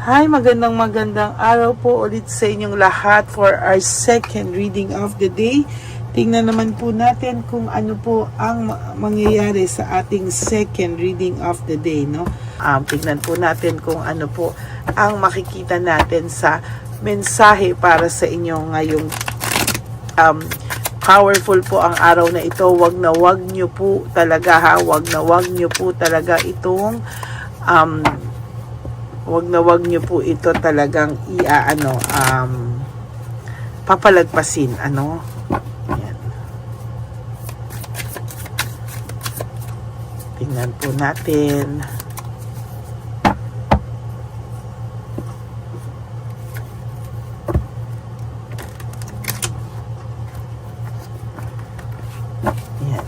Hi, magandang araw po ulit sa inyong lahat for our second reading of the day. Tingnan naman po natin kung ano po ang mangyayari sa ating second reading of the day, no? Tingnan po natin kung ano po ang makikita natin sa mensahe para sa inyo ngayong powerful po ang araw na ito. Wag nyo po talaga wag nyo po talaga itong wag nyo po ito talagang papalagpasin, ano? Ayan. Tingnan po natin. Ayan.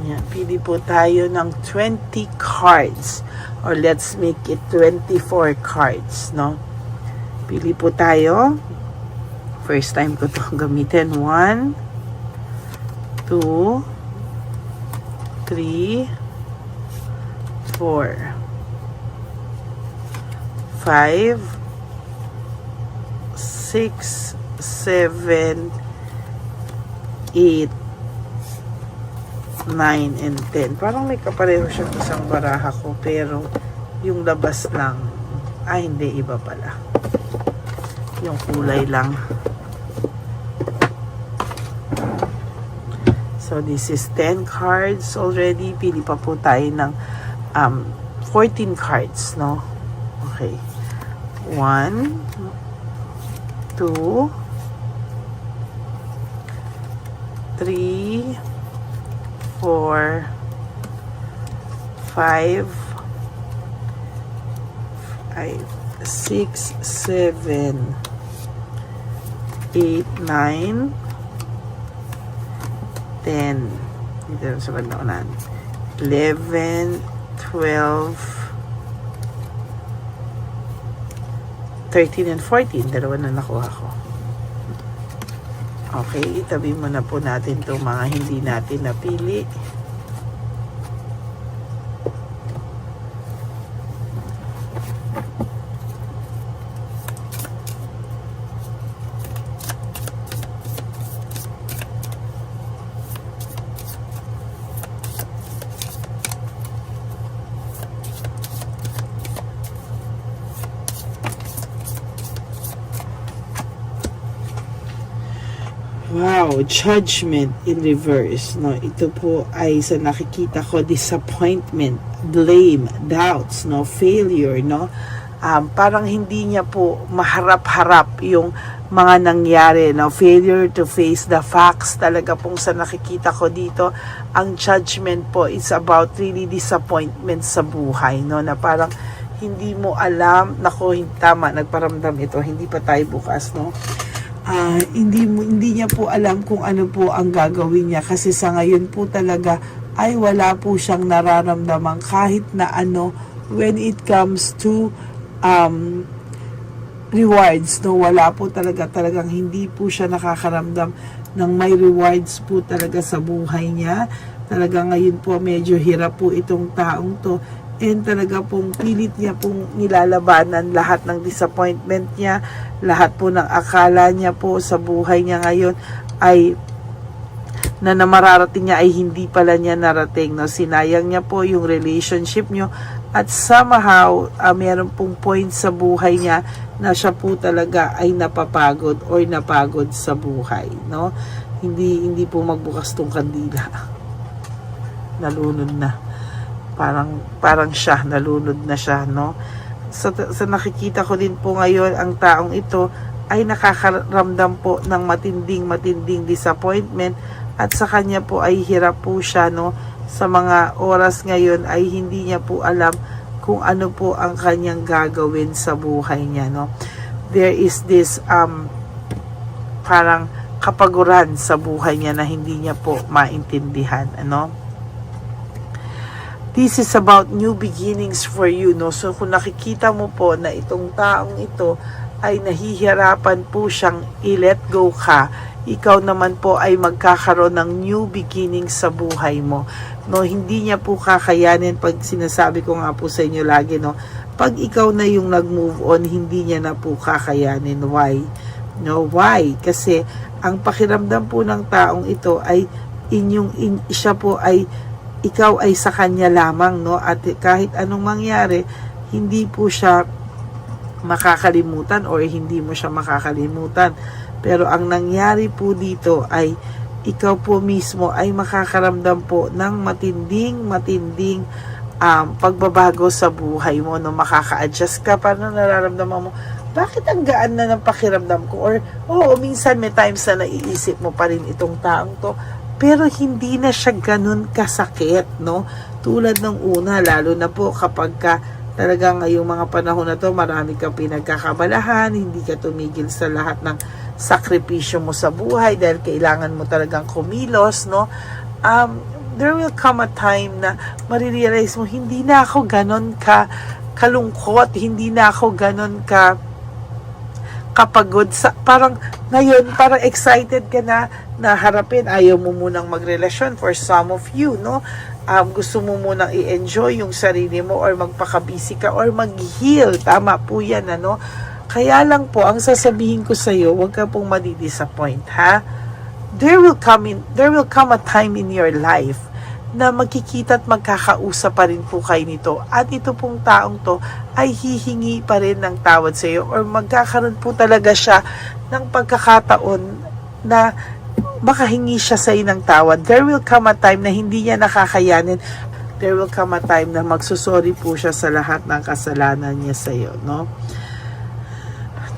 Yan, pili po tayo ng 20 cards or let's make it 24 cards, no? Pili po tayo. First time ko itong gamitin. 1, 2, 3, 4, 5, 6, 7, 8, 9 and 10. Parang may kapareho siyang isang baraha ko, pero yung labas lang, hindi, iba pala. Yung kulay lang. So this is 10 cards already. Pili pa po tayo ng 14 cards, no? Okay. 1, 2, 3, 4, 5, 6, 7, 8, 9, 10. Dito sa bandang 11, 12, 13, and 14. Dalawa na nakuha ko. Okay, itabi muna po natin itong mga hindi natin napili. Wow, judgment in reverse, no? Ito po ay sa nakikita ko, disappointment, blame, doubts, no? Failure, no? Parang hindi niya po maharap-harap yung mga nangyari, no? Failure to face the facts. Talaga pong sa nakikita ko dito, ang judgment po is about really disappointment sa buhay, no? Na parang hindi mo alam, tama, nagparamdam ito, hindi pa tayo bukas, no? Hindi niya po alam kung ano po ang gagawin niya, kasi sa ngayon po talaga ay wala po siyang nararamdaman kahit na ano when it comes to rewards, no? Wala po talagang hindi po siya nakakaramdam ng may rewards po talaga sa buhay niya. Talaga ngayon po medyo hirap po itong taong to, and talaga pong pilit niya pong nilalabanan lahat ng disappointment niya, lahat po ng akala niya po sa buhay niya ngayon ay na mararating niya ay hindi pala niya narating, no? Sinayang niya po yung relationship niyo, at somehow meron pong point sa buhay niya na siya po talaga ay napapagod or napagod sa buhay, no? Hindi po magbukas tong kandila. Nalunod na. Parang siya, nalunod na siya, no? Sa nakikita ko din po ngayon, ang taong ito ay nakakaramdam po ng matinding disappointment, at sa kanya po ay hirap po siya, no? Sa mga oras ngayon ay hindi niya po alam kung ano po ang kanyang gagawin sa buhay niya, no? There is this parang kapaguran sa buhay niya na hindi niya po maintindihan, ano? This is about new beginnings for you, no? So kung nakikita mo po na itong taong ito ay nahihirapan po siyang i-let go ka, ikaw naman po ay magkakaroon ng new beginning sa buhay mo. No, hindi niya po kakayanin, pag sinasabi ko nga po sa inyo lagi, no, pag ikaw na yung nag-move on, hindi niya na po kakayanin. Why? No, why? Kasi ang pakiramdam po ng taong ito ay siya po ay ikaw ay sa kanya lamang, no, at kahit anong mangyari, hindi po siya makakalimutan or hindi mo siya makakalimutan. Pero ang nangyari po dito ay ikaw po mismo ay makakaramdam po ng matinding pagbabago sa buhay mo, no? Makaka-adjust ka, parang nararamdaman mo, bakit ang gaan na ng pakiramdam ko? Or, minsan may times na naiisip mo pa rin itong taong to, pero hindi na siya ganun kasakit, no? Tulad ng una, lalo na po kapag talagang ngayong mga panahon na to, marami kang pinagkakabalahan, hindi ka tumigil sa lahat ng sakripisyo mo sa buhay dahil kailangan mo talagang kumilos, no? There will come a time na marirealize mo, hindi na ako ganon kalungkot, hindi na ako ganon kapagod. Parang ngayon, parang excited ka na harapin. Ayaw mo munang magrelasyon for some of you, no? Gusto mo munang i-enjoy yung sarili mo or magpakabisi ka or mag-heal. Tama po yan, ano? Kaya lang po, ang sasabihin ko sa iyo, huwag ka pong madi-disappoint, ha? There will come a time in your life na magkikita at magkakausap pa rin po kayo nito. At ito pong taong to ay hihingi pa rin ng tawad sa iyo or magkakaroon po talaga siya ng pagkakataon na makahingi siya sa iyo ng tawad. There will come a time na hindi niya nakakayanin. There will come a time na magsusorry po siya sa lahat ng kasalanan niya sa iyo, no?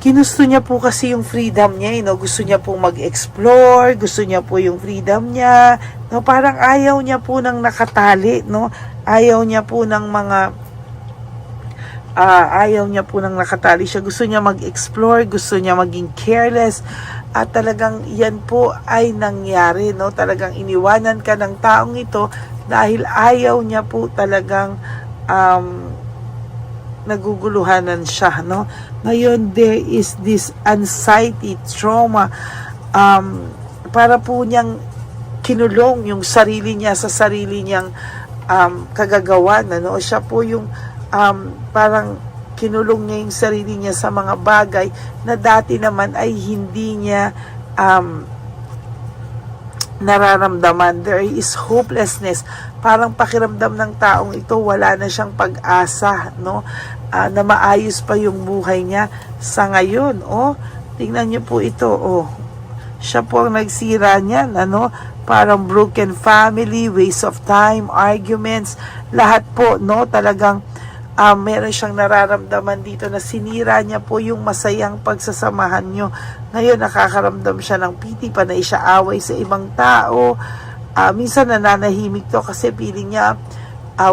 Ginusto niya po kasi yung freedom niya, no? Gusto niya po mag-explore, gusto niya po yung freedom niya, no? Parang ayaw niya po ng nakatali, no? Ayaw niya po ng nakatali siya. Gusto niya mag-explore, gusto niya maging careless, at talagang yan po ay nangyari, no? Talagang iniwanan ka ng taong ito dahil ayaw niya po talagang naguguluhanan siya, no? Ngayon, there is this anxiety, trauma, para po niyang kinulong yung sarili niya sa sarili niyang kagagawan, ano? Siya po yung parang kinulong niya yung sarili niya sa mga bagay na dati naman ay hindi niya nararamdaman. There is hopelessness. Parang pakiramdam ng taong ito, wala na siyang pag-asa, no? Na maayos pa yung buhay niya sa ngayon. Tingnan niyo po ito. Siya po ang nagsira niyan, ano? Parang broken family, waste of time, arguments, lahat po, no? Talagang meron siyang nararamdaman dito na sinira niya po yung masayang pagsasamahan niyo. Ngayon, nakakaramdam siya ng piti, panay siya away sa ibang tao. Minsan nananahimik to kasi feeling niya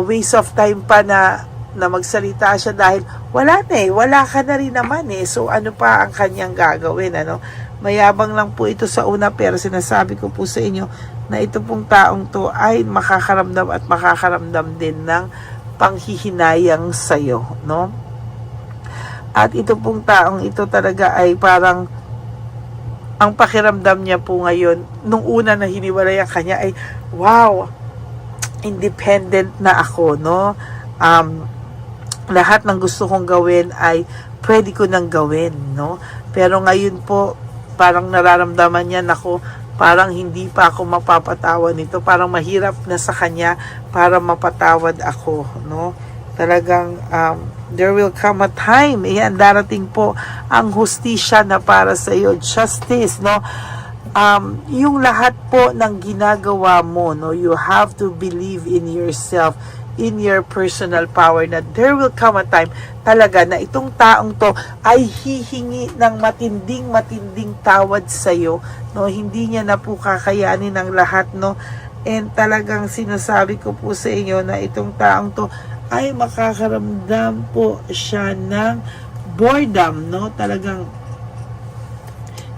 waste of time pa na magsalita siya dahil wala ka na rin naman eh. So ano pa ang kanyang gagawin, ano? Mayabang lang po ito sa una, pero sinasabi ko po sa inyo na ito pong taong to ay makakaramdam din ng panghihinayang sa'yo, no? At ito pong taong ito talaga ay parang ang pakiramdam niya po ngayon, nung una na hiniwalay ang kanya ay, wow, independent na ako, no? Lahat ng gusto kong gawin ay pwede ko nang gawin, no? Pero ngayon po, parang nararamdaman niya, nako, parang hindi pa ako mapapatawad nito. Parang mahirap na sa kanya para mapatawad ako, no? Talagang there will come a time, darating po ang hustisya na para sa iyo, justice, no? Yung lahat po ng ginagawa mo, no, you have to believe in yourself, in your personal power, na there will come a time talaga na itong taong to ay hihingi ng matinding tawad sa iyo, no? Hindi niya na po kakayanin ang lahat, no? And talagang sinasabi ko po sa inyo na itong taong to ay makakaramdam po siya ng boredom, no? Talagang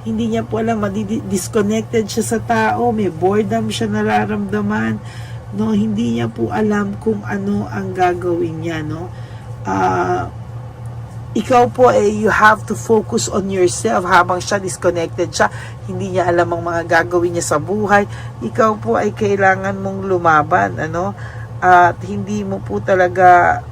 hindi niya po alam, disconnected siya sa tao, may boredom siya nararamdaman, no? Hindi niya po alam kung ano ang gagawin niya, no? Ikaw po you have to focus on yourself habang siya disconnected siya, hindi niya alam ang mga gagawin niya sa buhay. Ikaw po ay kailangan mong lumaban, ano? At hindi mo po talaga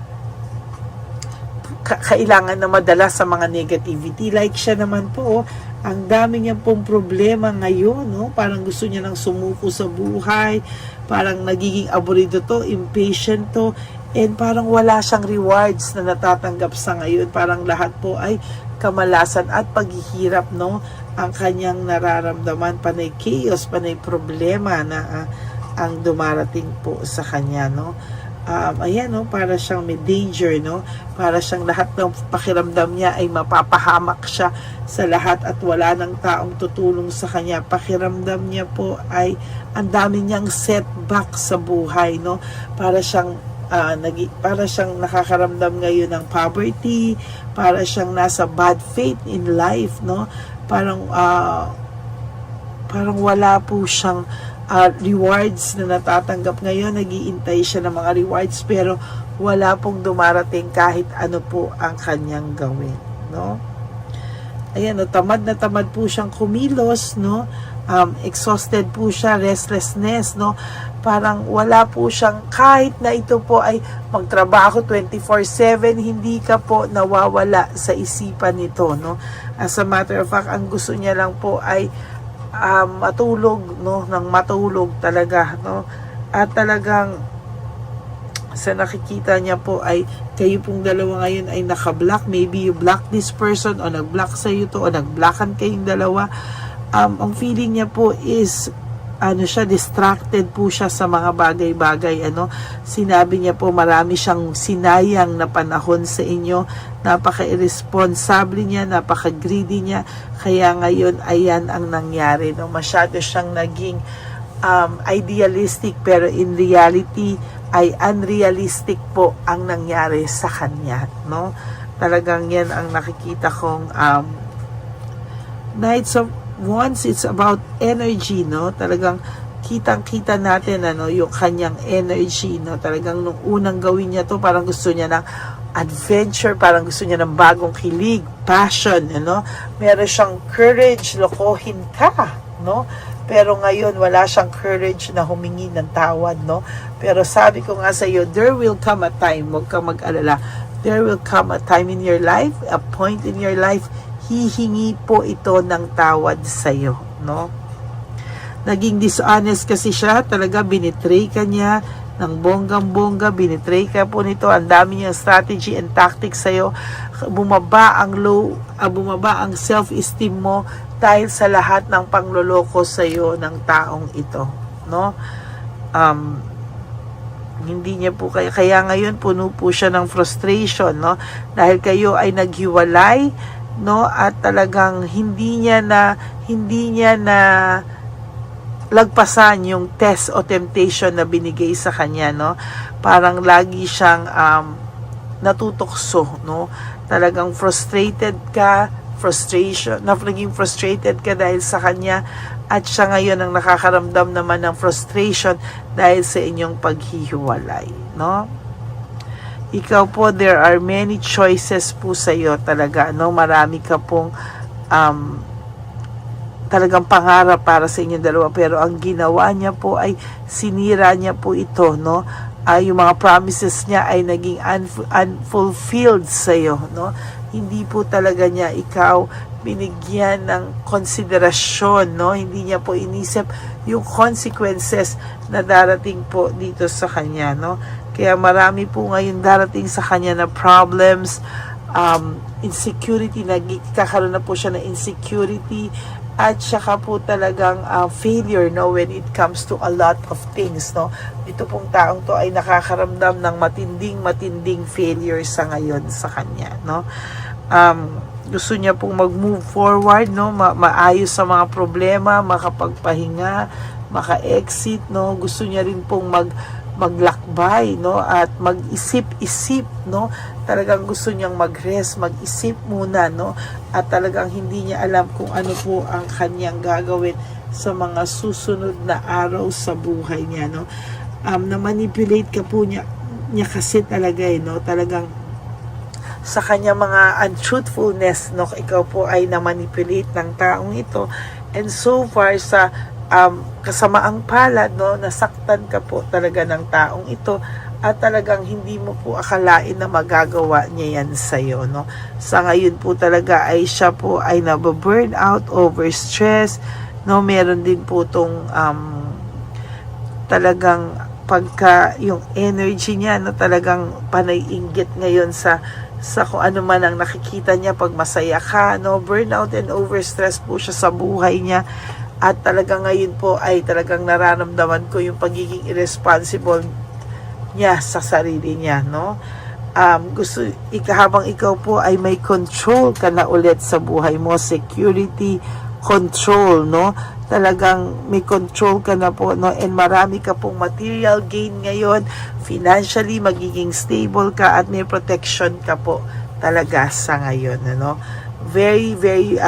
kailangan na madala sa mga negativity. Like siya naman po, ang dami niya pong problema ngayon, no? Parang gusto niya nang sumuko sa buhay, parang nagiging aburido to, impatient to, and parang wala siyang rewards na natatanggap sa ngayon. Parang lahat po ay kamalasan at paghihirap, no? Ang kanyang nararamdaman, panay chaos, panay problema na ang dumarating po sa kanya, no? Ayan, no? Para siyang may danger, no? Para siyang lahat ng pakiramdam niya ay mapapahamak siya sa lahat at wala ng taong tutulong sa kanya. Pakiramdam niya po ay ang dami niyang setback sa buhay, no? Para siyang nakakaramdam ngayon ng poverty, para siyang nasa bad faith in life, no? Parang wala po siyang rewards na natatanggap ngayon. Nag-iintay siya ng mga rewards pero wala pong dumarating kahit ano po ang kanyang gawin, no? Ayan, no, tamad na tamad po siyang kumilos, no? Exhausted po siya, restlessness, no? Parang wala po siyang, kahit na ito po ay magtrabaho 24/7, hindi ka po nawawala sa isipan nito, no? As a matter of fact, ang gusto niya lang po ay matulog, no? Nang matulog talaga, no? At talagang sa nakikita niya po ay kayo pong dalawa ngayon ay naka-block. Maybe you block this person o nag-block sa iyo to o nag-blockan kayong dalawa. Ang feeling niya po is distracted po siya sa mga bagay-bagay, sinabi niya po marami siyang sinayang na panahon sa inyo, napaka-irresponsible niya, napaka-greedy niya, kaya ngayon ayan ang nangyari, no? Masyado siyang naging idealistic pero in reality ay unrealistic po ang nangyari sa kanya, no? Talagang yan ang nakikita kong Knights of Wands. It's about energy, no? Talagang kitang-kita natin yung kanyang energy, no? Talagang nung unang gawin niya to, parang gusto niya ng adventure, parang gusto niya ng bagong kilig, passion, meron siyang courage, lokohin ka, no? Pero ngayon wala siyang courage na humingi ng tawad, no? Pero sabi ko nga sa iyo, there will come a time, huwag kang mag-alala, there will come a time in your life, a point in your life, hihingi po ito ng tawad sa iyo, no? Naging dishonest kasi siya, talaga binitray ka niya ng bonggang-bongga, binitray ka po nito, ang dami niyang strategy and tactics sa iyo, bumaba ang self-esteem mo dahil sa lahat ng pangloloko sa iyo ng taong ito, no? Hindi niya po kaya ngayon puno po siya ng frustration, no? Dahil kayo ay naghiwalay, no? At talagang hindi niya na lagpasan yung test o temptation na binigay sa kanya, no? Parang lagi siyang natutokso, no? Talagang naging frustrated ka dahil sa kanya, at siya ngayon ang nakakaramdam naman ng frustration dahil sa inyong paghihiwalay, no? Ikaw po, there are many choices po sa iyo talaga, no? Marami ka pong talagang pangarap para sa inyong dalawa, pero ang ginawa niya po ay sinira niya po ito, no? Yung mga promises niya ay naging unfulfilled sa iyo, no? Hindi po talaga niya ikaw binigyan ng konsiderasyon, no? Hindi niya po inisip yung consequences na darating po dito sa kanya, no? Kaya marami po ngayon darating sa kanya na problems, insecurity, nagkakaroon na po siya ng insecurity, at saka po talagang failure, no, when it comes to a lot of things, no? Ito pong taong to ay nakakaramdam ng matinding failure sa ngayon sa kanya, no? Gusto niya pong mag-move forward, no? Maayos sa mga problema, makapagpahinga, maka-exit, no? Gusto niya rin pong maglakbay, no, at mag-isip-isip, no. Talagang gusto niyang mag-rest, mag-isip muna, no, at talagang hindi niya alam kung ano po ang kanyang gagawin sa mga susunod na araw sa buhay niya, no. Na-manipulate ka po niya kasi talaga, no, talagang sa kanya mga untruthfulness, no, ikaw po ay na-manipulate ng taong ito, and so far sa kasamaang palad, no, nasaktan ka po talaga ng taong ito, at talagang hindi mo po akalain na magagawa niya yan sa'yo, no. Sa ngayon po talaga ay siya po ay nababurn out, overstress, no. Meron din po tong talagang pagka yung energy niya, no, talagang panay-inggit ngayon sa kung ano man ang nakikita niya pag masaya ka, no. Burnout and overstress po siya sa buhay niya, at talagang ngayon po ay talagang nararamdaman ko yung pagiging irresponsible niya sa sarili niya, no. Habang ikaw po ay may control ka na ulit sa buhay mo, security, control, no. Talagang may control ka na po, no, and marami ka pong material gain ngayon, financially magiging stable ka, at may protection ka po talaga sa ngayon, ano. Very, very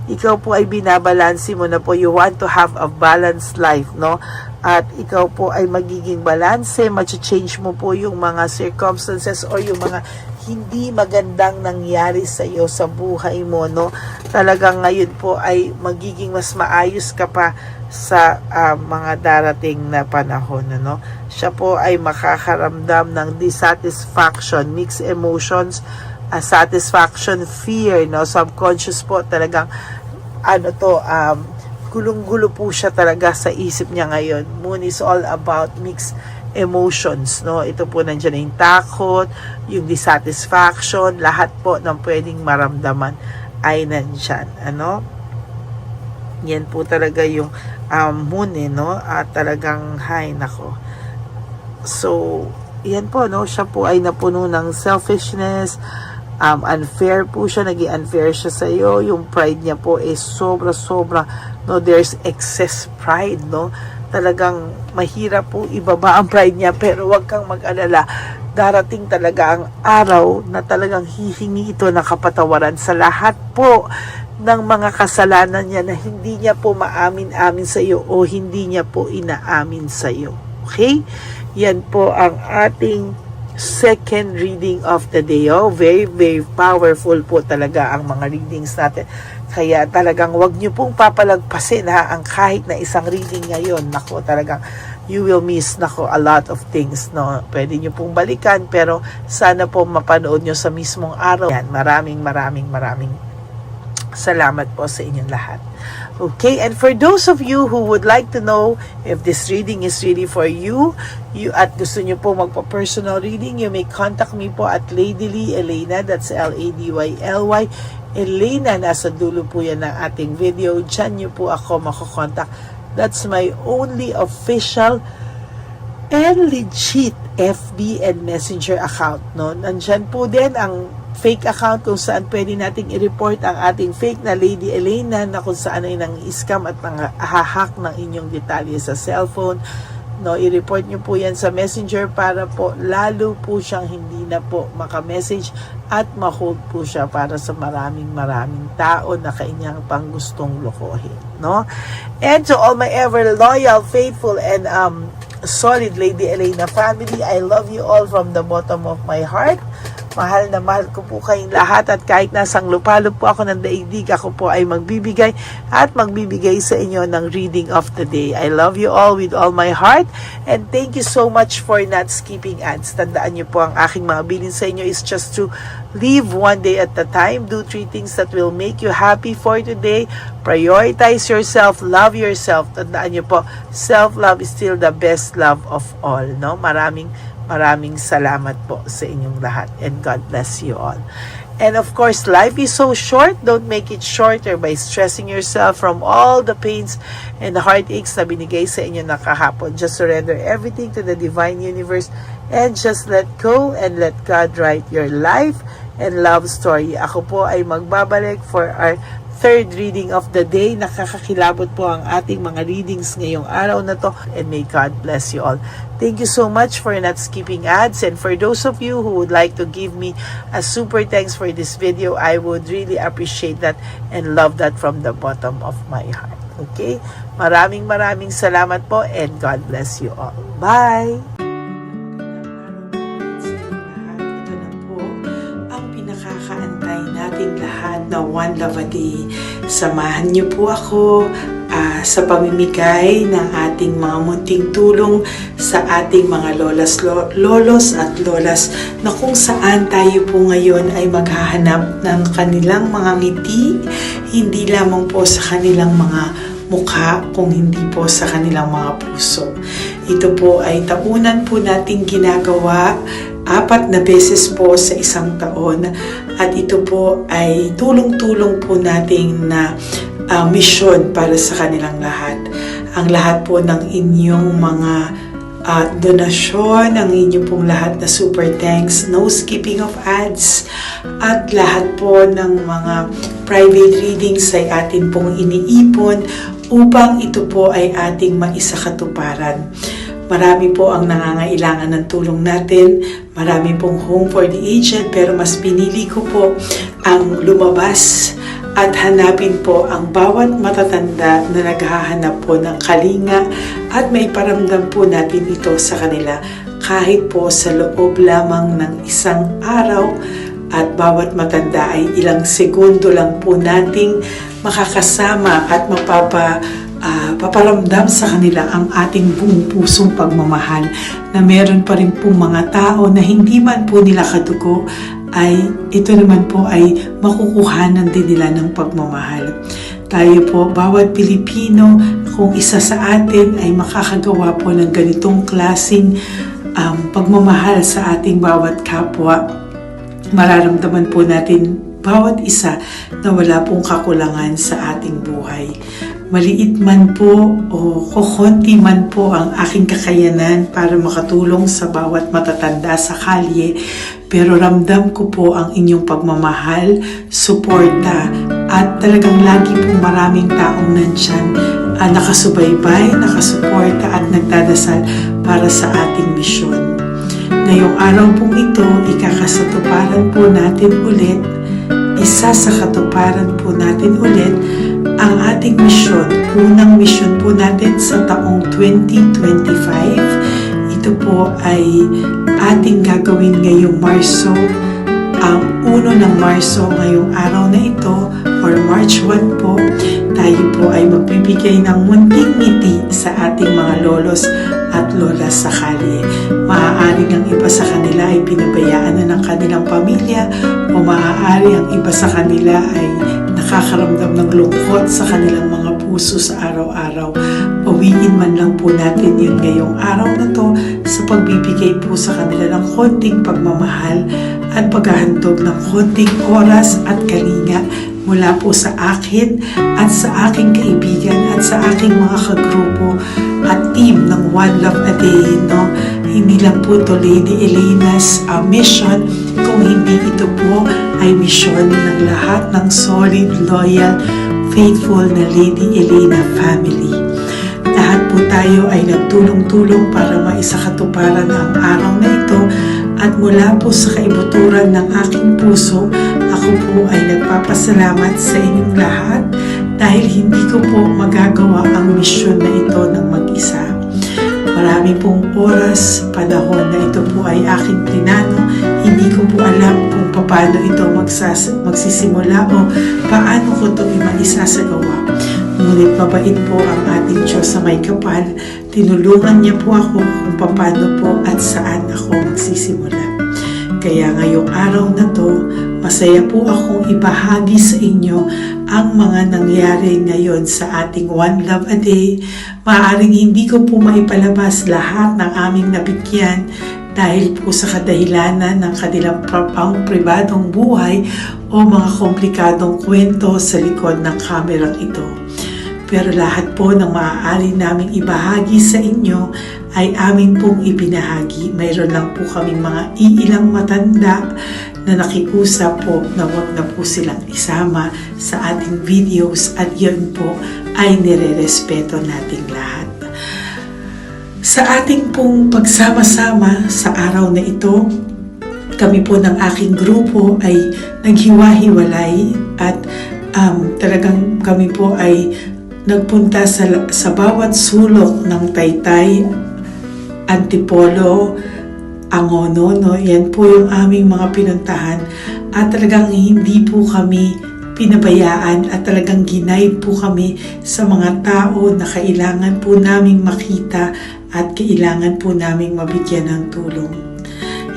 ikaw po ay binabalansi mo na po, you want to have a balanced life, no, at ikaw po ay magiging balanse, ma-change mo po yung mga circumstances or yung mga hindi magandang nangyari sa iyo sa buhay mo, no. Talagang ngayon po ay magiging mas maayos ka pa sa mga darating na panahon, no. Siya po ay makakaramdam ng dissatisfaction, mixed emotions, satisfaction, fear, no, subconscious po, talagang gulong-gulo po siya talaga sa isip niya ngayon. Moon is all about mixed emotions, no. Ito po nandiyan na yung takot, yung dissatisfaction, lahat po ng pwedeng maramdaman ay nandiyan, ano. Yan po talaga yung moon, no, at talagang nako. So yan po, no, siya po ay napuno ng selfishness, unfair po siya, naging unfair siya sa iyo. Yung pride niya po is sobra-sobra, no, there's excess pride, no. Talagang mahirap po ibaba ang pride niya, pero wag kang mag-alala, darating talaga ang araw na talagang hihingi ito ng kapatawaran sa lahat po ng mga kasalanan niya na hindi niya po maamin-amin sa iyo o hindi niya po inaamin sa iyo. Okay? Yan po ang ating second reading of the day. Oh, very, very powerful po talaga ang mga readings natin. Kaya talagang wag niyo pong papalagpasin ang kahit na isang reading ngayon. Nako, talagang you will miss a lot of things, no. Pwede niyo pong balikan, pero sana po mapanood niyo sa mismong araw. Yan, maraming salamat po sa inyong lahat. Okay, and for those of you who would like to know if this reading is really for you at gusto nyo po magpa-personal reading, you may contact me po at Lady Lee Elena, that's Ladyly. Elena, nasa dulo po yan ng ating video. Diyan nyo po ako makokontak. That's my only official and legit FB and Messenger account, no. Nandyan po din ang fake account kung saan pwede nating i-report ang ating fake na Lady Elena, na kung saan ay nang-scam at nang-hack ng inyong detalye sa cellphone, no. I-report nyo po yan sa Messenger para po lalo po siyang hindi na po maka-message at ma-hold po siya para sa maraming tao na kanyang pang gustong lokohin, no. And to all my ever loyal, faithful, and solid Lady Elena family, I love you all from the bottom of my heart. Mahal na mahal ko po kayong lahat, at kahit nasang lupalop po ako ng daigdig, ako po ay magbibigay sa inyo ng reading of the day. I love you all with all my heart, and thank you so much for not skipping ads. Tandaan niyo po, ang aking mga bilin sa inyo is just to live one day at a time. Do 3 things that will make you happy for today. Prioritize yourself, love yourself. Tandaan niyo po, self-love is still the best love of all, no. Maraming salamat po sa inyong lahat, and God bless you all. And of course, life is so short. Don't make it shorter by stressing yourself from all the pains and the heartaches na binigay sa inyo na kahapon. Just surrender everything to the divine universe and just let go and let God write your life and love story. Ako po ay magbabalik for our third reading of the day. Nakakakilabot po ang ating mga readings ngayong araw na to, and may God bless you all. Thank you so much for not skipping ads, and for those of you who would like to give me a super thanks for this video, I would really appreciate that and love that from the bottom of my heart. Okay? Maraming salamat po, and God bless you all. Bye! Ito na po ang pinakakaantay nating lahat na One Love a Day. Samahan niyo po ako sa pamimigay ng ating mga munting tulong sa ating mga lolos at lolas, na kung saan tayo po ngayon ay maghahanap ng kanilang mga ngiti, hindi lamang po sa kanilang mga mukha, kung hindi po sa kanilang mga puso. Ito po ay taunan po nating ginagawa 4 na beses po sa isang taon, at ito po ay tulong-tulong po nating na misyon para sa kanilang lahat. Ang lahat po ng inyong mga donasyon, ang inyong pong lahat na super thanks, no skipping of ads, at lahat po ng mga private readings ay atin pong iniipon upang ito po ay ating maisakatuparan. Marami po ang nangangailangan ng tulong natin. Marami pong home for the aged, pero mas pinili ko po ang lumabas at hanapin po ang bawat matatanda na naghahanap po ng kalinga, at may paramdam po natin ito sa kanila kahit po sa loob lamang ng isang araw, at bawat matanda ay ilang segundo lang po nating makakasama at paparamdam sa kanila ang ating buong pusong pagmamahal, na meron pa rin pong mga tao na hindi man po nila kadugo, ay ito naman po ay makukuhanan din nila ng pagmamahal. Tayo po, bawat Pilipino, kung isa sa atin ay makakagawa po ng ganitong klaseng pagmamahal sa ating bawat kapwa, mararamdaman po natin bawat isa na wala pong kakulangan sa ating buhay. Maliit man po o kokonti man po ang aking kakayanan para makatulong sa bawat matatanda sa kalye, pero ramdam ko po ang inyong pagmamahal, suporta, at talagang lagi po maraming taong nandyan, nakasubaybay, nakasuporta at nagdadasal para sa ating misyon. Ngayong araw pong ito, ikakasatuparan po natin ulit, isa sa katuparan po natin ulit, ang ating misyon. Unang misyon po natin sa taong 2025. Ito po ay ating gagawin ngayong Marso, ang 1 ng Marso, ngayong araw na ito, or March 1 po. Tayo po ay magbibigay ng munting ngiti sa ating mga lolos at lolas sa kalye. Maaaring ang iba sa kanila ay pinabayaan na ng kanilang pamilya, o maaari ang iba sa kanila ay nakakaramdam ng lungkot sa kanilang mga puso sa araw-araw. Pawiin man lang po natin yun ngayong araw na to sa pagbibigay po sa kanila ng konting pagmamahal at paghahandog ng konting oras at kalinga mula po sa akin at sa aking kaibigan at sa aking mga kagrupo at team ng One Love a Day. No? Hindi lang po ito Lady Elena's mission, kung hindi ito po ay mission ng lahat ng solid, loyal, faithful na Lady Elena family. Lahat po tayo ay nagtulong-tulong para maisakatuparan ang araw na ito, at mula po sa kaibuturan ng aking puso, ako po ay nagpapasalamat sa inyong lahat, dahil hindi ko po magagawa ang misyon na ito ng mag-isa. Marami pong oras, panahon na ito po ay aking plinano. Hindi ko po alam kung paano ito magsisimula o paano ko ito maisasagawa. Ngunit mabait po ang ating Diyos sa may kapal. Tinulungan niya po ako kung paano po at saan ako magsisimula. Kaya ngayong araw na to, masaya po akong ibahagi sa inyo ang mga nangyari ngayon sa ating One Love a Day. Maaaring hindi ko po maipalabas lahat ng aming nabigyan dahil po sa kadahilanan ng kanilang pribadong buhay o mga komplikadong kwento sa likod ng kamerang ito. Pero lahat po ng maaari naming ibahagi sa inyo ay amin pong ibinahagi. Mayroon lang po kaming mga iilang matanda na nakiusap po na wag na po silang isama sa ating videos at yun po ay nire-respeto nating lahat. Sa ating pong pagsama-sama sa araw na ito, kami po ng aking grupo ay naghiwa-hiwalay at talagang kami po ay nagpunta sa bawat sulok ng Taytay, Antipolo, Angono, no? Yan po yung aming mga pinuntahan at talagang hindi po kami pinabayaan at talagang ginaid po kami sa mga tao na kailangan po naming makita at kailangan po naming mabigyan ng tulong.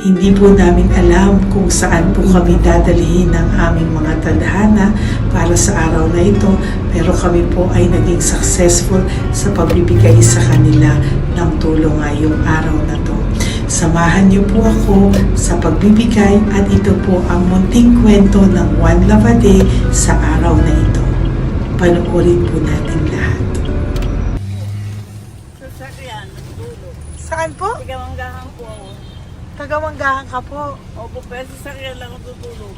Hindi po namin alam kung saan po kami dadalhin ng aming mga tadhana para sa araw na ito, pero kami po ay naging successful sa pagbibigay sa kanila ng tulong ngayong araw na to. Samahan niyo po ako sa pagbibigay at ito po ang munting kwento ng One Love a Day sa araw na ito. Panoorin po natin lahat. Sasakyan, natutulog. Saan po? Tigamanggahan po ako. Tagamanggahan ka po. Opo, pero sasakyan lang ako tutulog.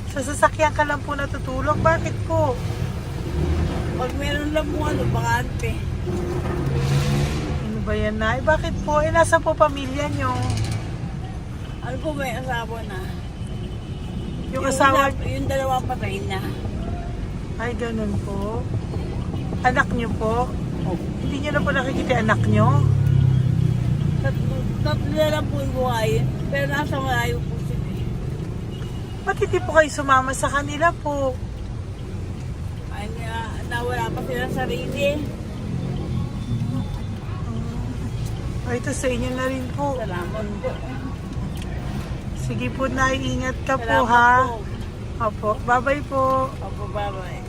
Sa sasakyan ka lang po natutulog? Bakit po? Pag meron lang po bakante. Ano ba yan, Nay? Bakit po? Nasa po pamilya nyo? Ano po may asawa na? Yung asawa... Yung dalawa patay na. Ay, ganun po. Anak nyo po? Opo. Hindi nyo na po nakikita anak nyo? Tatlo na lang po yung buhay. Pero nasa malayo po sila. Ba't hindi po kayo sumama sa kanila po? Ay, nawala pa sila sa sarili. Ay, ito sa inyo na rin po. Salamat po. Sige po, Nay. Ingat ka po, Salamat ha? po. Opo. Bye-bye po. Opo, bye-bye.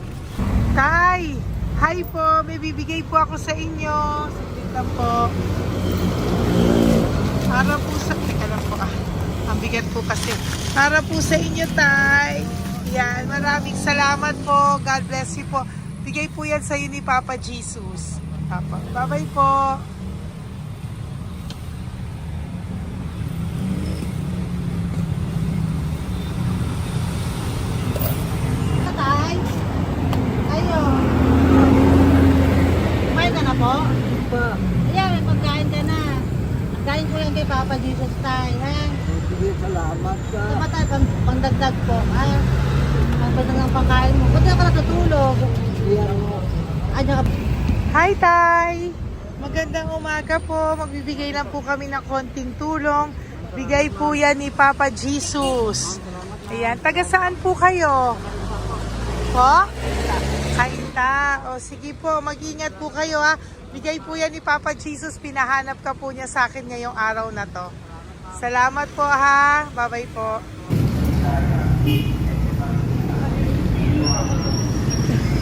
Tay! Hi po! May bibigay po ako sa inyo. Saglit lang po. Para po sa... Teka lang po Ang bigat po kasi. Para po sa inyo, Tay. Yan. Maraming salamat po. God bless you po. Bigay po yan sa iyo ni Papa Jesus. Papa. Bye-bye po. Tay? Ayo. Kumain ka na po? Pa, Ayan, may pagkain ka na. Pagkain ko yan kay Papa Jesus, Tay. Ha? sige, salamat ka. Tamatay, pangdagdag po. Ha? Ang pagdagdag ng pagkain mo. Buti ka natutulog. Ano ka? Hi, Tay! Magandang umaga po. Magbibigay lang po kami ng konting tulong. Bigay po yan ni Papa Jesus. Ayan. Taga saan po kayo? Po? Kainta. O sige po, mag-ingat po kayo ha. Bigay po yan ni Papa Jesus. Pinahanap ka po niya sa akin ngayong araw na to. Salamat po ha. Bye-bye po.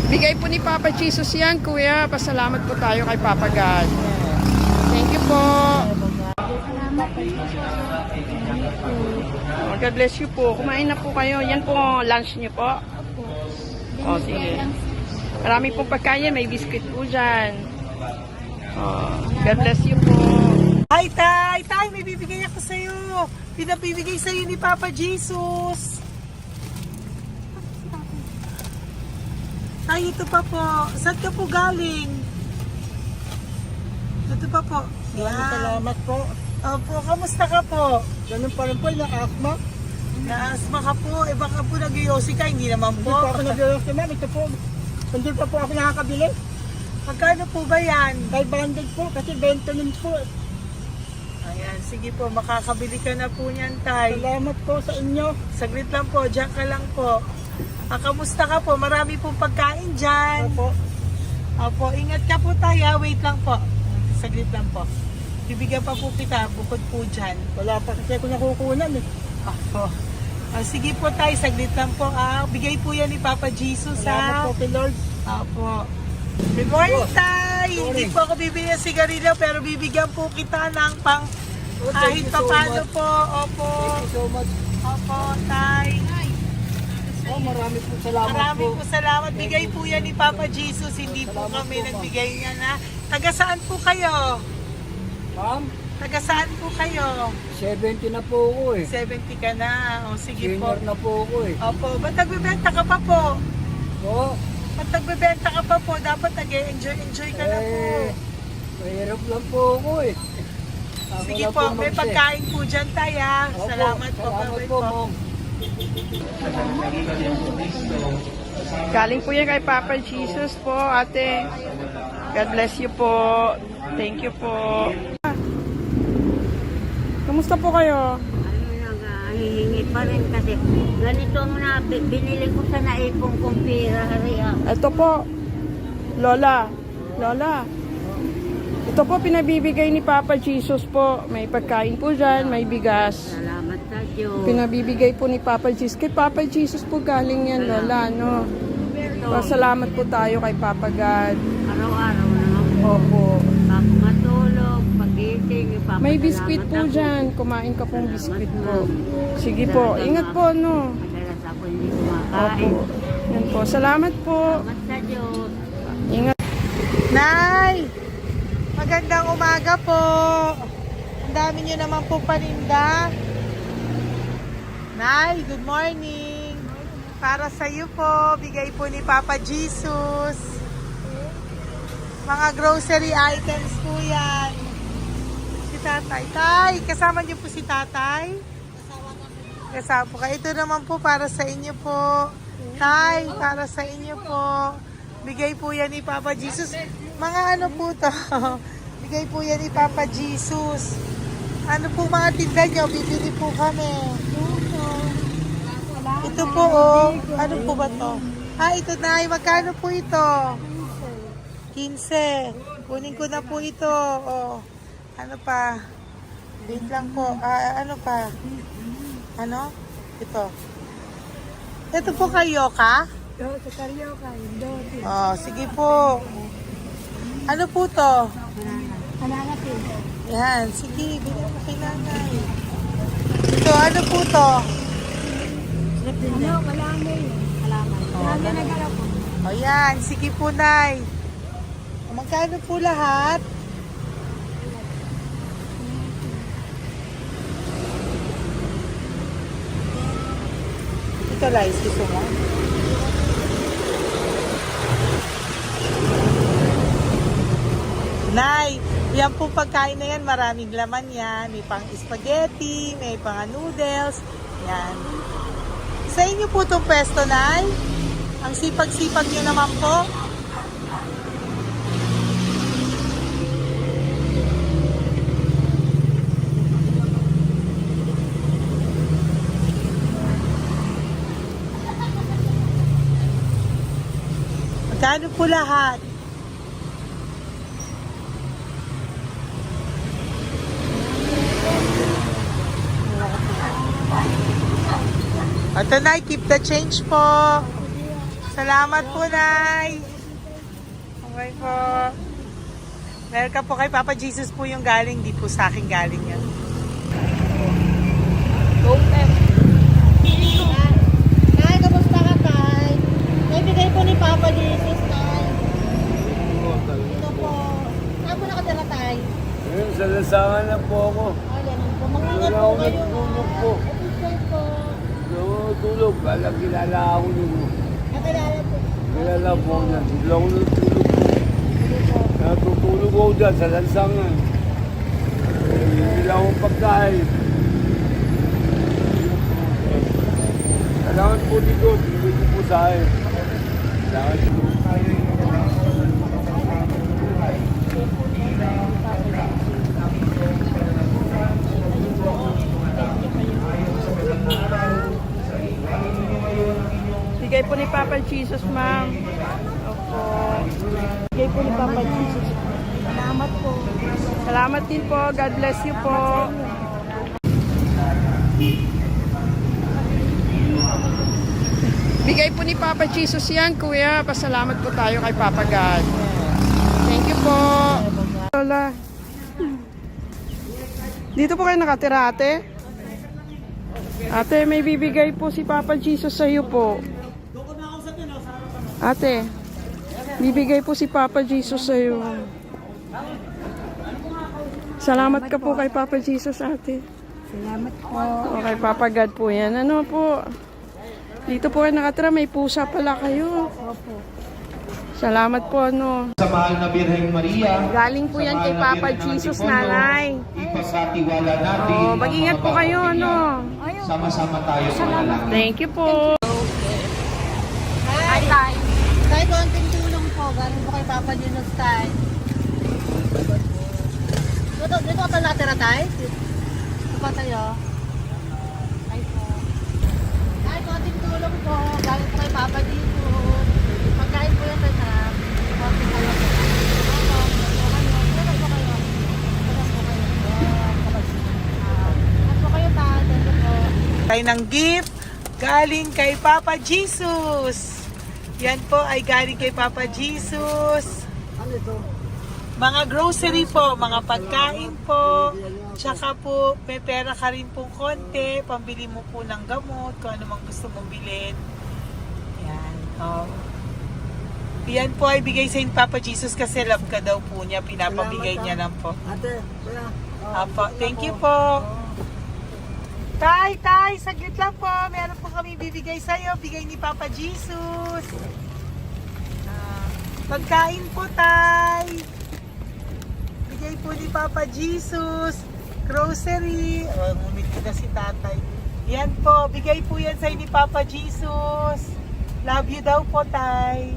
Bigay po ni Papa Jesus yan, Kuya. Pasalamat po tayo kay Papa God. Thank you po. Oh, God bless you po. Kumain na po kayo. Yan po, lunch niyo po. Oh, sige. Marami pong pagkain. May biscuit po dyan. Oh, God bless you po. Hi, Tay! Tay, may bibigay ako sa'yo. Pinabibigay sa'yo ni Papa Jesus. Tay, ito pa po. Saan ka po galing? Ito pa po. Maraming salamat po. Opo, kamusta ka po? Ganun pa rin po, na-asma. Naasma ka po. Eh baka po nag-yosi ka. Hindi naman Hindi po. po ako nag-ios naman. Ito po. Hindi pa po ako nakakabili. Magkano po ba yan? 500 po kasi 20 nun po. Ayan, sige po. Makakabili ka na po niyan, Tay. Salamat po sa inyo. Saglit lang po. Diyan ka lang po. Kamusta ka po? Marami pong pagkain dyan. Opo. Opo, ingat ka po tayo. Wait lang po. Saglit lang po. Bibigyan pa po kita bukod po dyan. Wala pa kasi ako nakukunan eh. Opo. Sige po tayo, saglit lang po. Bigay po yan ni Papa Jesus Salamat po kay Lord. Opo. Good morning, Tay! Hindi po ako bibili ng sigarilyo pero bibigyan po kita ng pang kahit pa paano po. Opo. Thank you so much. Opo, Tay. Oh, marami po salamat Maraming po. po salamat. Bigay po yan ni Papa Jesus. Hindi po Salamat kami po, ma'am. nagbigay niya na. Taga saan po kayo? Ma'am, Taga saan po kayo? 70 na po ako eh. 70 ka na. O sige po. Senior na po ako eh. Opo, ba't nagbibenta ka pa po? Po, Ba't nagbibenta ka pa po? Dapat nag-enjoy ka na po. mahirap lang po ako eh. Ako Sige lang po, may mag-set. pagkain po dyan tayo. Ha? Opo, Salamat po. Salamat Bye-bye po, ma'am. Galing po yan kay Papa Jesus po, ate. God bless you po. Thank you po. Kamusta po kayo? Hihingi pa rin kasi ganito mo na binili ko sa naipong kong pera. Ito po, Lola. Lola. Ito po pinabibigay ni Papa Jesus po. May pagkain po dyan, may bigas. Salamat sa Diyos. Pinabibigay po ni Papa Jesus. Kay Papa Jesus po galing yan, Lola, no? Pasalamat po tayo kay Papa God. Araw-araw naman po. Opo. Pag matulog, pagising, ipapasalamat May biskwit po ako. dyan. Kumain ka pong biskwit po. Sige po. Ingat po, no? Madalas ako hindi Opo. kumakain. Yan po. Salamat po. Salamat sa Diyos. Ingat. Nay! Magandang umaga po. Ang dami nyo naman po paninda. Nay, good morning. Para sa iyo po, bigay po ni Papa Jesus. Mga grocery items po yan. Si Tatay. Tay, kasama niyo po si Tatay? Kasama po kayo. Ito naman po para sa inyo po. Tay, para sa inyo po. Bigay po yan ni Papa Jesus. Mga ano po to? Bigay po yan ni Papa Jesus. Ano po mga tinda nyo? Bibili po kami. Ito po oh. Ano po ba to? Ito na. Magkano po ito? 15. Kunin ko na po ito. Oh. Ano pa? Wait lang po. Ano pa? Ano? Ito. Ito po kayo ka? Oh, sige po. Ano po to? Yan, sige, bilhin mo kay nanay. Ito, ano po to? O yan, sige po nay. Magkano po lahat? Ito, Lice, gusto mo? Nay, yan po pagkain na yan, maraming laman yan. May pang spaghetti, may pang noodles. Yan. Sa inyo po itong pwesto, Nay? Ang sipag-sipag nyo naman po. Magkano po lahat? Ito, Nay, keep the change po. Salamat po, Nay. Okay po. Welcome po kay Papa Jesus po yung galing. Di po sa akin galing yan. Tay, kamusta ka, Tay? Naibigay po ni Papa Jesus, Tay. Ito po. Saan po nakatira, Tay? Ngayon, sa lasangan na po ako. Ayan po. Mag-ingat Wala po ako kayo. natulog po. Ito po. Tulog. Alam, kilala ako nun. Nakilala po. Kilala po na. Hindi ako natulog. Natutulog ako dyan sa lansangan. Hindi lang akong pagkain. Kailangan po dito. Dito po sa akin. Kailangan po. Bigay po ni Papa Jesus, ma'am. Opo. Bigay po ni Papa Jesus. Salamat po. Salamat din po. God bless you po. Bigay po ni Papa Jesus yan, kuya. Pasalamat po tayo kay Papa God. Thank you po. Lola. Dito po kayo nakatira, ate? Ate, may bibigay po si Papa Jesus sa iyo po. Ate, bibigay po si Papa Jesus sa iyo. Salamat ka po kay Papa Jesus, ate. Salamat po. O kay Papa God po yan. Ano po? Dito po kayo nakatira, may pusa pala kayo. Opo. Salamat po, ano. Sa mahal na Birheng Maria. Galing po yan kay Papa Jesus, nanay. Ipagkatiwala natin. Oh, mag-ingat po kayo, ano. Sama-sama tayo manalangin. Thank you po. Hi, Tay. Tay, konting tulong po. Galing po kay Papa Dinos, Tay. Dito ka pala natira, Tay? Dito pa tayo. Ay po. Tay, konting tulong po. Galing po kay Papa Dinos. Pagkain po yan, Tay, sa konting kayo. Ano po kayo? Ano po kayo, Tay? Thank you po. Tayo ng gift galing kay Papa Jesus. Yan po ay galing kay Papa Jesus. Ano ito? Mga grocery po, mga pagkain po. Tsaka po, may pera ka rin pong konti. Pambili mo po ng gamot, kung ano mang gusto mong bilhin. Yan. Yan po ay bigay sa Papa Jesus kasi love ka daw po niya. Pinapabigay niya lang po. Ate, kuya. Apo, thank you po. Tay, saglit lang po. Meron po kami bibigay sa'yo. Bigay ni Papa Jesus. Pagkain po, Tay. Bigay po ni Papa Jesus. Grocery. Ngumiti na si Tatay. Yan po. Bigay po yan sa'yo ni Papa Jesus. Love you daw po, Tay.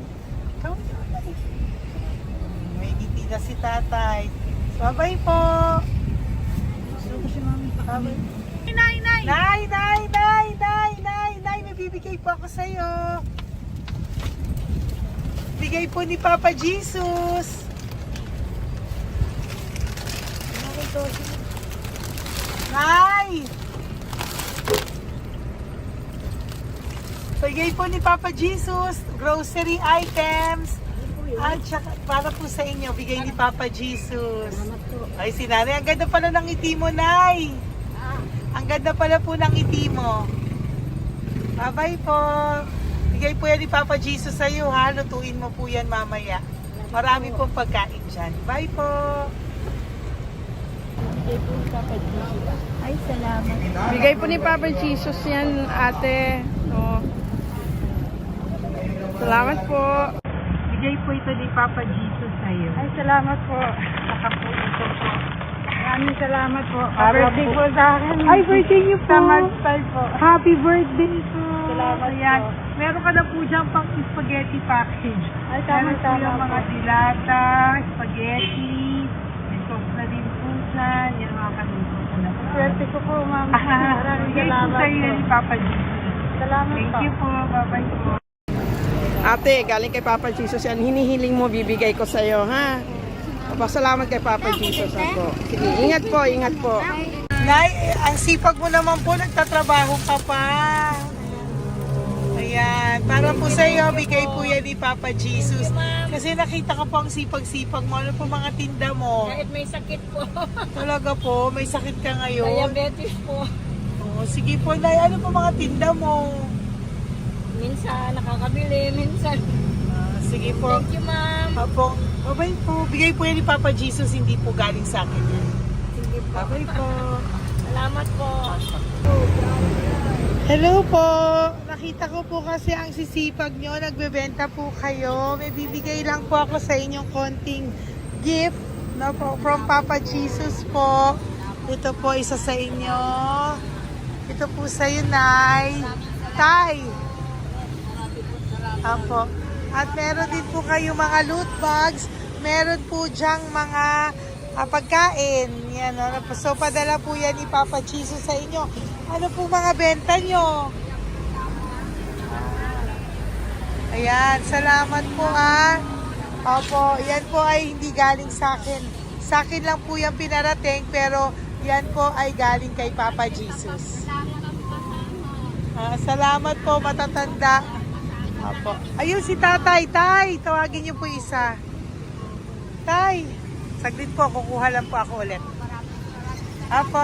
Come on. May ngiti na si Tatay. Bye-bye po. Bye-bye. Nay, may bibigay po ako sa'yo. Bigay po ni Papa Jesus. Nay! Bigay po ni Papa Jesus, grocery items. At saka, para po sa inyo, bigay ni Papa Jesus. Ay, si Nanay, ang ganda pala ng ngiti mo, Nay. Ang ganda pala po ng ngiti mo. Bye-bye po. Bigay po yan ni Papa Jesus sa iyo, ha? Lutuin mo po yan mamaya. Marami pong pagkain dyan. Bye po. Ay, salamat. Bigay po ni Papa Jesus yan, ate. Oh. Salamat po. Bigay po ito ni Papa Jesus sa iyo. Ay, salamat po. Saka po ito po. Maraming salamat po. Birthday po sa akin. Ay, birthday niyo po. Sa Magpal po. Happy birthday po. Salamat Ayan. po. Meron ka na po dyan pang spaghetti package. Ay, Meron po tama-tama yung mga po. dilata, spaghetti, may sauce na din po dyan. Yan mga kaluto ko na po. Swerte ko po, ma'am. Maraming Bigay po salamat sa iyo po. ni Papa Jesus. Salamat Thank po. you po. Bye-bye po. Ate, galing kay Papa Jesus yan. Hinihiling mo, bibigay ko sa iyo, ha? Pasalamat kay Papa Jesus ako. Sige, ingat po, ingat po. Nay, ang sipag mo naman po, nagtatrabaho ka pa. Ayan, para po sa iyo, bigay po yan ni Papa Jesus. Kasi nakita ko po ang sipag-sipag mo. Ano po mga tinda mo? Kahit may sakit po. Talaga po, may sakit ka ngayon. Diabetes po. Oh, sige po, Nay, ano po mga tinda mo? Minsan nakakabili, minsan. Sige po. Thank you, ma'am. Apo, bye po. Bigay po yan ni Papa Jesus, hindi po galing sa akin yan. Sige po. Bye po. Salamat po. Hello po! Nakita ko po kasi ang sisipag nyo, nagbebenta po kayo. May bibigay lang po ako sa inyong konting gift, no, po, from Papa Jesus po. Ito po isa sa inyo. Ito po sa iyo, Nay. Tay! Apo. At meron din po kayo mga loot bags. Meron po dyang mga pagkain. Yan, ano, so padala po yan ni Papa Jesus sa inyo. Ano po mga benta nyo? Ayan, salamat po Opo, yan po ay hindi galing sa akin. Sa akin lang po yan pinarating, pero yan po ay galing kay Papa Jesus. Salamat po, matatanda. Opo. Ayun si Tatay. Tay, tawagin niyo po isa. Tay, saglit po, kukuha lang po ako ulit. Apo.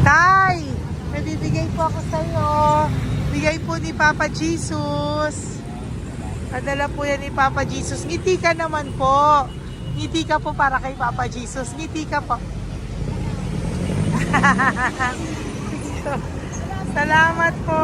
Tay, may bibigay po ako sa iyo. Bigay po ni Papa Jesus. Padala po yan ni Papa Jesus. Ngiti ka naman po. Ngiti ka po para kay Papa Jesus. Ngiti ka po. Salamat po.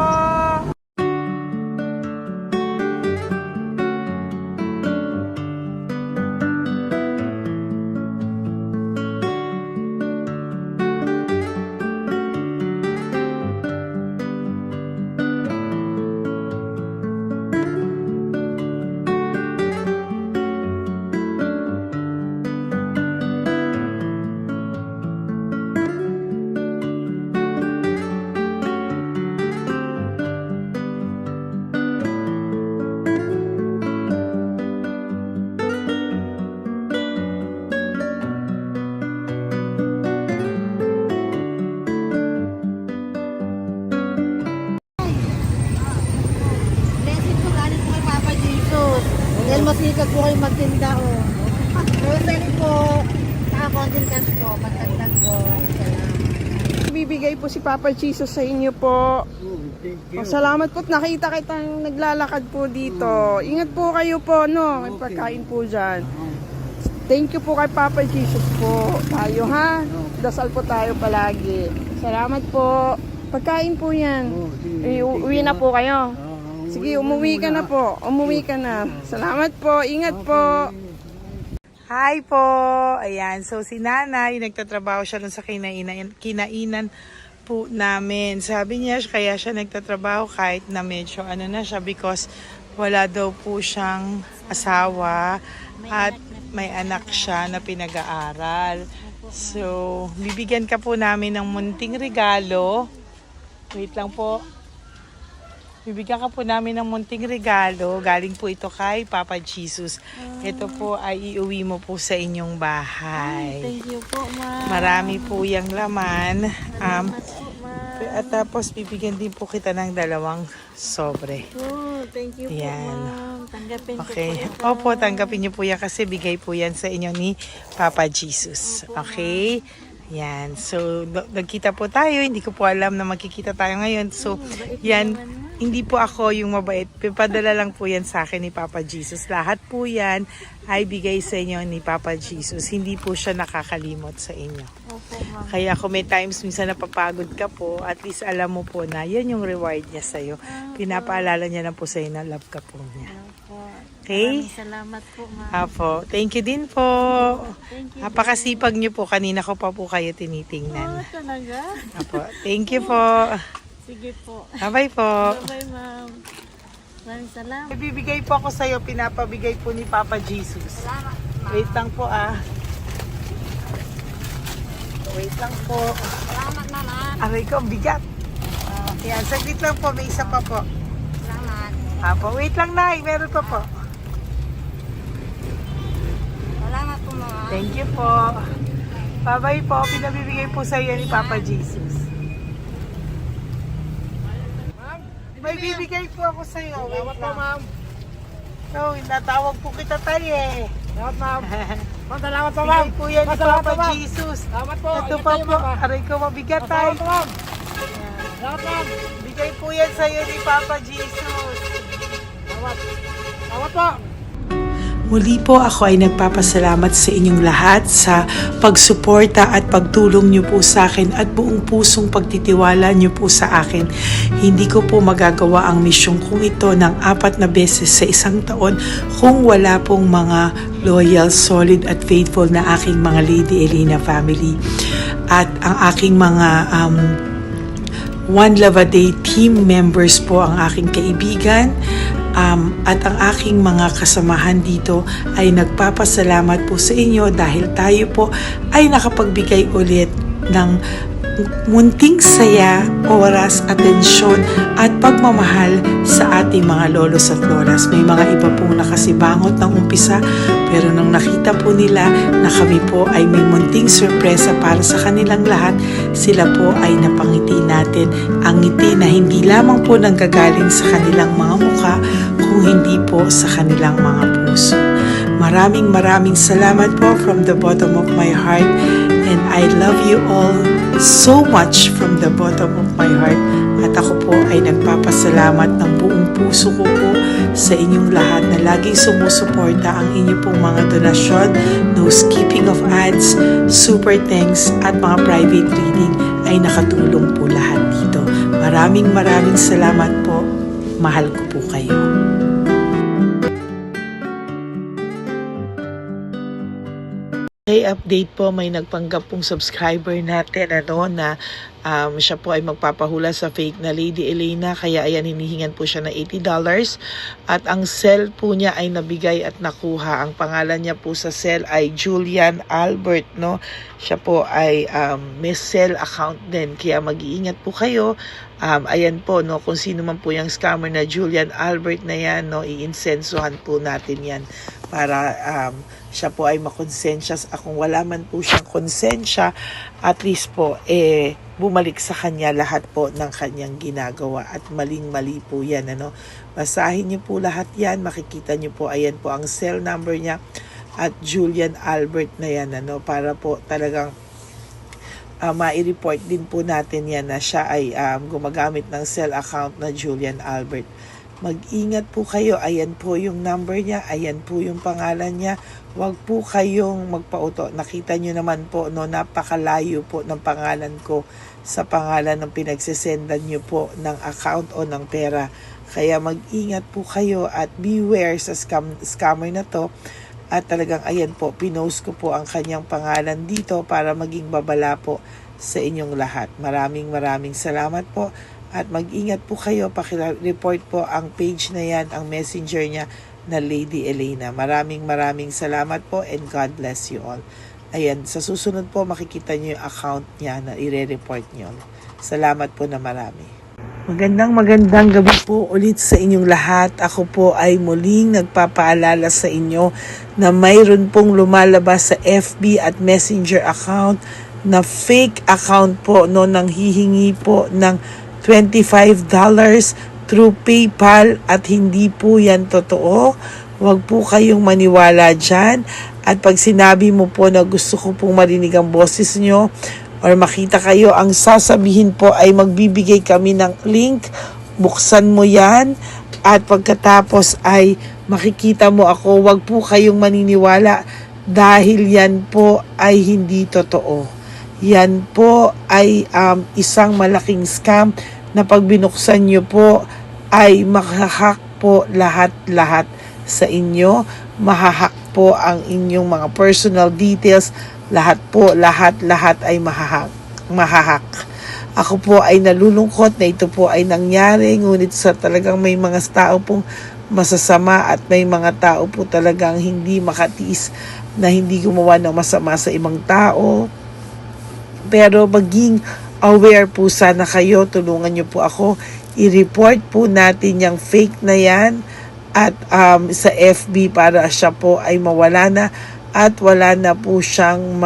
Blessing po galing po kay Papa Jesus. Dahil masikap po kayo magtinda o. Rosary po. Saka konting cash po. Matagdag po. Salamat. Bibigay po si Papa Jesus sa inyo po. Thank Oh, salamat po. Nakita kitang naglalakad po dito. Ingat po kayo po, no? May pagkain po dyan. Thank you po kay Papa Jesus po. Tayo, ha? Dasal po tayo palagi. Salamat po. Pagkain po yan. Uwi na po kayo. Sige, umuwi ka na po. Umuwi ka na. Salamat po. Ingat po. Hi po! Ayan, so si nanay, nagtatrabaho siya dun sa kinainan po namin. Sabi niya, kaya siya nagtatrabaho kahit na medyo ano na siya because wala daw po siyang asawa at may anak siya na pinag-aaral. So, bibigyan ka po namin ng munting regalo. Wait lang po. Bibigyan ka po namin ng munting regalo. Galing po ito kay Papa Jesus. Ito po ay iuwi mo po sa inyong bahay. Thank you po, ma'am. Marami po yung laman. At tapos bibigyan din po kita ng 2 sobre. Oh, thank you po, Yan. ma'am. Tanggapin Okay. ko po. Opo, tanggapin niyo po yan kasi bigay po yan sa inyo ni Papa Jesus. Okay? Yan. So, nagkita po tayo. Hindi ko po alam na magkikita tayo ngayon. So, yan. Hindi po ako yung mabait. Padala lang po yan sa akin ni Papa Jesus. Lahat po yan ay bigay sa inyo ni Papa Jesus. Hindi po siya nakakalimot sa inyo. Opo, ma'am. Kaya kung may times minsan napapagod ka po, at least alam mo po na yan yung reward niya sa'yo. Pinapaalala niya na po sa'yo na love ka po niya. Opo. Okay? Maraming salamat po, ma'am. Apo. Thank you din po. Thank you. Napakasipag niyo po. Kanina ko pa po kayo tinitingnan. Talaga? Apo. Thank you po. Sige po. Bye-bye po. Bye, ma'am. Maraming salamat. Ibibigay po ako sa'yo. Pinapabigay po ni Papa Jesus. Wait lang po ah. Wait lang po. Salamat, mama. Aray ko, ang bigat. Yan, saglit lang po. May isa pa po. Salamat. Apo, wait lang na. Meron pa po. Salamat po, mama. Thank you po. Bye-bye po. Pinabibigay po sa iyo ni Papa Jesus. May bibigay po ako sa iyo. Wait lang. ma'am. No, natawag po kita tayo eh. Salamat, ma'am. Ma'am, salamat po, Bigay po yan ni Salamat Papa po, ma'am. Jesus. Salamat po. Ito Ingat pa kayo, po. ma'am. Aray ko mabigat tayo. Salamat po, ma'am. Salamat, ma'am. Bigay po yan sa iyo ni Papa Jesus. Salamat. Salamat po. Muli po ako ay nagpapasalamat sa inyong lahat sa pagsuporta at pagtulong niyo po sa akin at buong pusong pagtitiwala niyo po sa akin. Hindi ko po magagawa ang misyong kong ito ng 4 na beses sa isang taon kung wala pong mga loyal, solid at faithful na aking mga Lady Elena family. At ang aking mga One Love a Day team members po ang aking kaibigan. At ang aking mga kasamahan dito ay nagpapasalamat po sa inyo dahil tayo po ay nakapagbigay ulit ng munting saya, oras, atensyon at pagmamahal sa ating mga lolos at lolas. May mga iba pong nakasibangot ng umpisa pero nung nakita po nila na kami po ay may munting sorpresa para sa kanilang lahat, sila po ay napangiti natin. Ang ngiti na hindi lamang po nanggagaling sa kanilang mga mukha kung hindi po sa kanilang mga puso. Maraming salamat po from the bottom of my heart, and I love you all so much from the bottom of my heart. At ako po ay nagpapasalamat ng buong puso ko po sa inyong lahat na laging sumusuporta. Ang inyo pong mga donasyon, no skipping of ads, super thanks at mga private reading ay nakatulong po lahat dito. Maraming salamat po. Mahal ko po kayo. Okay, update po, may nagpanggap pong subscriber natin na siya po ay magpapahula sa fake na Lady Elena, kaya ayan, hinihingan po siya ng $80 at ang cell po niya ay nabigay at nakuha. Ang pangalan niya po sa cell ay Julian Albert, no? Siya po ay may cell account din, kaya mag-iingat po kayo. Ayan po, no, kung sino man po yung scammer na Julian Albert na yan, no, iinsensuhan po natin yan para siya po ay makonsensya. Kung wala man po siyang konsensya, at least po bumalik sa kanya lahat po ng kanyang ginagawa at maling-mali po yan, ano. Basahin niyo po lahat yan, makikita niyo po, ayan po ang cell number niya at Julian Albert na yan, ano, para po talagang mai-report din po natin yan na siya ay gumagamit ng cell account na Julian Albert. Mag-ingat po kayo. Ayan po yung number niya. Ayan po yung pangalan niya. Huwag po kayong magpauto. Nakita nyo naman po, no, napakalayo po ng pangalan ko sa pangalan ng pinagsisendan nyo po ng account o ng pera. Kaya mag-ingat po kayo at beware sa scammer na to. At talagang ayan po, pinost ko po ang kanyang pangalan dito para maging babala po sa inyong lahat. Maraming salamat po. At mag-ingat po kayo, pakireport po ang page na yan, ang messenger niya na Lady Elena. Maraming salamat po and God bless you all. Ayan, sa susunod po makikita niyo yung account niya na ire-report niyo. Salamat po na marami. Magandang gabi po ulit sa inyong lahat. Ako po ay muling nagpapaalala sa inyo na mayroon pong lumalabas sa FB at Messenger account na fake account po, no, nang hihingi po ng $25 through PayPal at hindi po yan totoo. Huwag po kayong maniwala dyan. At pag sinabi mo po na gusto ko pong marinig ang boses nyo or makita kayo, ang sasabihin po ay magbibigay kami ng link. Buksan mo yan at pagkatapos ay makikita mo ako. Huwag po kayong maniniwala dahil yan po ay hindi totoo. Yan po ay isang malaking scam na pag binuksan nyo po ay mahahack po lahat sa inyo. Mahahack po ang inyong mga personal details. Lahat ay mahahack. Ako po ay nalulungkot na ito po ay nangyari, ngunit sa talagang may mga tao pong masasama at may mga tao po talagang hindi makatiis na hindi gumawa ng masama sa ibang tao. Pero maging aware po sana kayo, tulungan nyo po ako, i-report po natin yung fake na yan at sa FB para siya po ay mawala na at wala na po siyang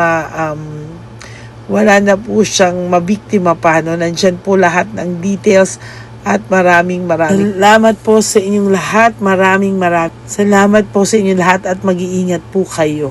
mabiktima pa, no? Nandyan po lahat ng details at maraming salamat po sa inyong lahat. Maraming salamat po sa inyong lahat at mag-iingat po kayo.